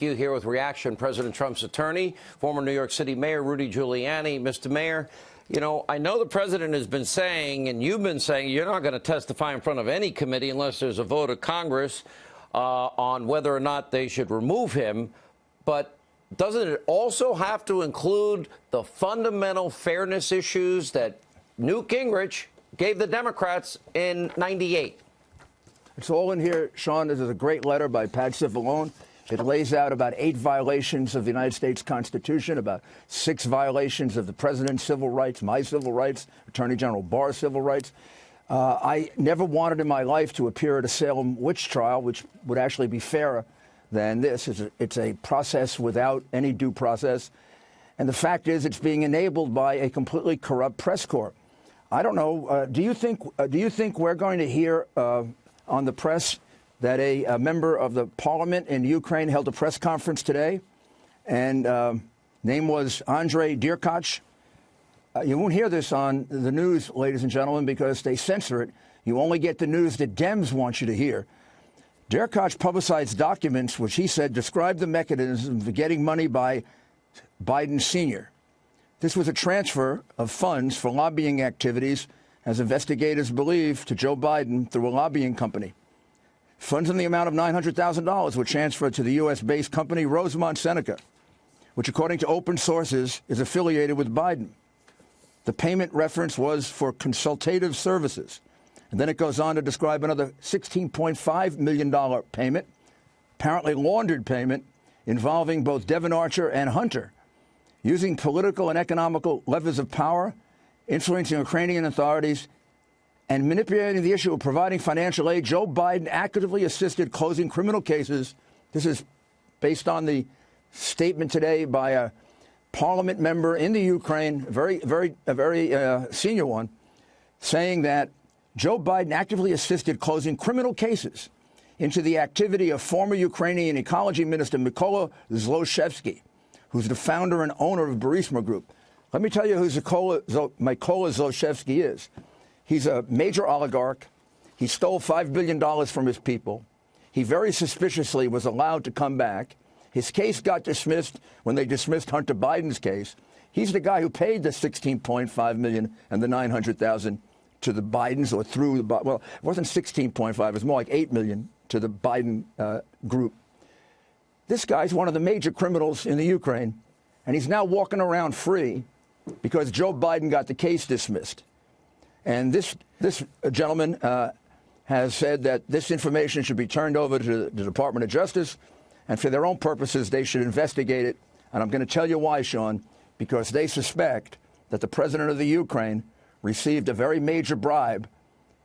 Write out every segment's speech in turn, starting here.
You here with reaction, President Trump's attorney, former New York City Mayor Rudy Giuliani. Mr. Mayor, you know, I know the president has been saying, and you've been saying, you're not going to testify in front of any committee unless there's a vote of Congress on whether or not they should remove him. But doesn't it also have to include the fundamental fairness issues that Newt Gingrich gave the Democrats in '98? It's all in here, Sean. This is a great letter by Pat Cipollone. It lays out about 8 violations of the United States Constitution, about 6 violations of the president's civil rights, my civil rights, Attorney General Barr's civil rights. I never wanted in my life to appear at a Salem witch trial, which would actually be fairer than this. It's a process without any due process. And the fact is it's being enabled by a completely corrupt press corps. I don't know. Do you think we're going to hear on the press that a member of the parliament in Ukraine held a press conference today, and name was Andrei Derkach? You won't hear this on the news, ladies and gentlemen, because they censor it. You only get the news that Dems want you to hear. Derkach publicized documents which he said described the mechanism for getting money by Biden Sr. This was a transfer of funds for lobbying activities, as investigators believe, to Joe Biden through a lobbying company. Funds in the amount of $900,000 were transferred to the U.S.-based company Rosemont Seneca, which, according to open sources, is affiliated with Biden. The payment reference was for consultative services. And then it goes on to describe another $16.5 million payment, apparently laundered payment, involving both Devon Archer and Hunter, using political and economical levers of power, influencing Ukrainian authorities, and manipulating the issue of providing financial aid. Joe Biden actively assisted closing criminal cases. This is based on the statement today by a parliament member in the Ukraine, a very senior one, saying that Joe Biden actively assisted closing criminal cases into the activity of former Ukrainian ecology minister Mykola Zlochevsky, who's the founder and owner of Burisma Group. Let me tell you who Mykola Zlochevsky is. He's a major oligarch. He stole $5 billion from his people. He very suspiciously was allowed to come back. His case got dismissed when they dismissed Hunter Biden's case. He's the guy who paid the $16.5 million and the $900,000 to the Bidens, or through the, well, it wasn't 16.5, it was more like 8 million to the Biden group. This guy's one of the major criminals in the Ukraine, and he's now walking around free because Joe Biden got the case dismissed. And this gentleman has said that this information should be turned over to the Department of Justice, and for their own purposes, they should investigate it. And I'm going to tell you why, Sean, because they suspect that the president of the Ukraine received a very major bribe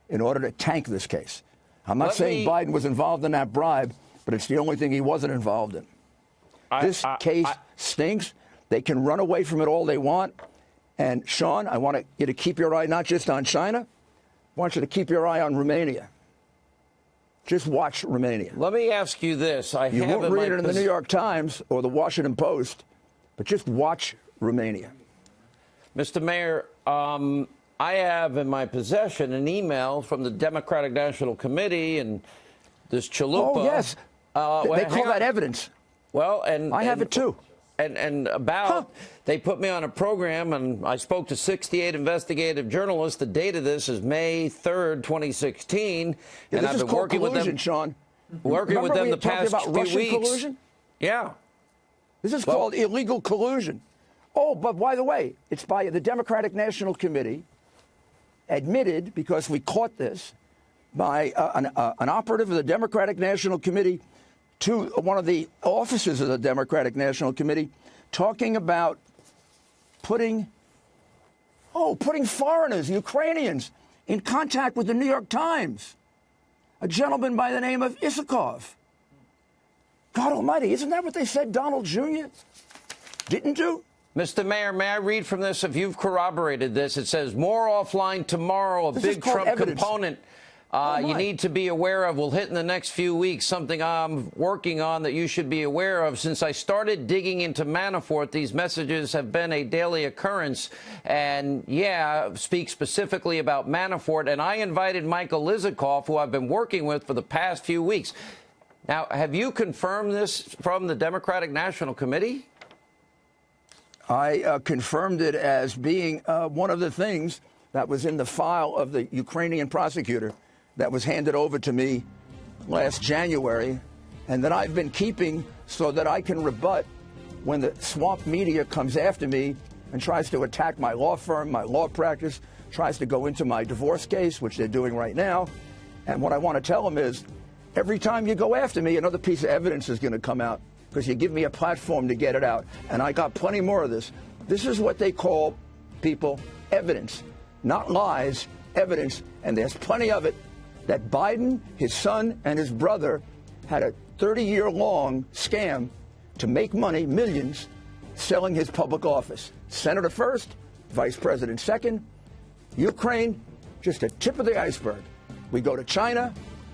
in order to tank this case. I'm not saying Biden was involved in that bribe, but it's the only thing he wasn't involved in. This case stinks. They can run away from it all they want. And, Sean, I want you to keep your eye not just on China. I want you to keep your eye on Romania. Just watch Romania. Let me ask you this. You won't read it in the New York Times or the Washington Post, but just watch Romania. Mr. Mayor, I have in my possession an email from the Democratic National Committee and this chalupa. Oh, yes. They call that evidence. Well, and I have it, too. And they put me on a program, and I spoke to 68 investigative journalists. The date of this is May 3rd, 2016. Yeah, and I've been working with them, Sean. Working with them the past few weeks. Collusion? Yeah. This is called illegal collusion. Oh, but by the way, it's by the Democratic National Committee, admitted, because we caught this, by an operative of the Democratic National Committee to one of the officers of the Democratic National Committee, talking about putting foreigners, Ukrainians, in contact with the New York Times. A gentleman by the name of Isakov. God almighty, isn't that what they said Donald Jr. didn't do? Mr. Mayor, may I read from this if you've corroborated this? It says, more offline tomorrow, a big Trump component you need to be aware of will hit in the next few weeks, something I'm working on that you should be aware of. Since I started digging into Manafort, these messages have been a daily occurrence. And, yeah, speak specifically about Manafort. And I invited Michael Lizikoff, who I've been working with for the past few weeks. Now, have you confirmed this from the Democratic National Committee? I confirmed it as being one of the things that was in the file of the Ukrainian prosecutor that was handed over to me last January, and that I've been keeping so that I can rebut when the swamp media comes after me and tries to attack my law firm, my law practice, tries to go into my divorce case, which they're doing right now. And what I want to tell them is, every time you go after me, another piece of evidence is going to come out because you give me a platform to get it out. And I got plenty more of this. This is what they call, people, evidence. Not lies, evidence. And there's plenty of it, that Biden, his son, and his brother had a 30-year-long scam to make money, millions, selling his public office. Senator first, vice president second. Ukraine, just a tip of the iceberg. We go to China.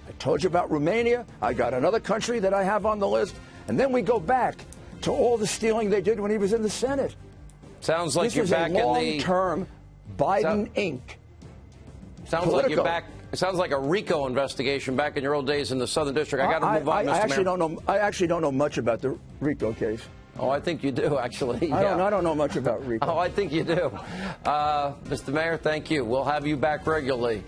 I told you about Romania. I got another country that I have on the list. And then we go back to all the stealing they did when he was in the Senate. Sounds like you're back in the... This is a long-term Biden Inc. Sounds like you're back... It sounds like a RICO investigation back in your old days in the Southern District. I got to move on, Mr. Mayor. I actually don't know much about the RICO case. Oh, I think you do, actually. I don't know much about RICO. Oh, I think you do. Mr. Mayor, thank you. We'll have you back regularly.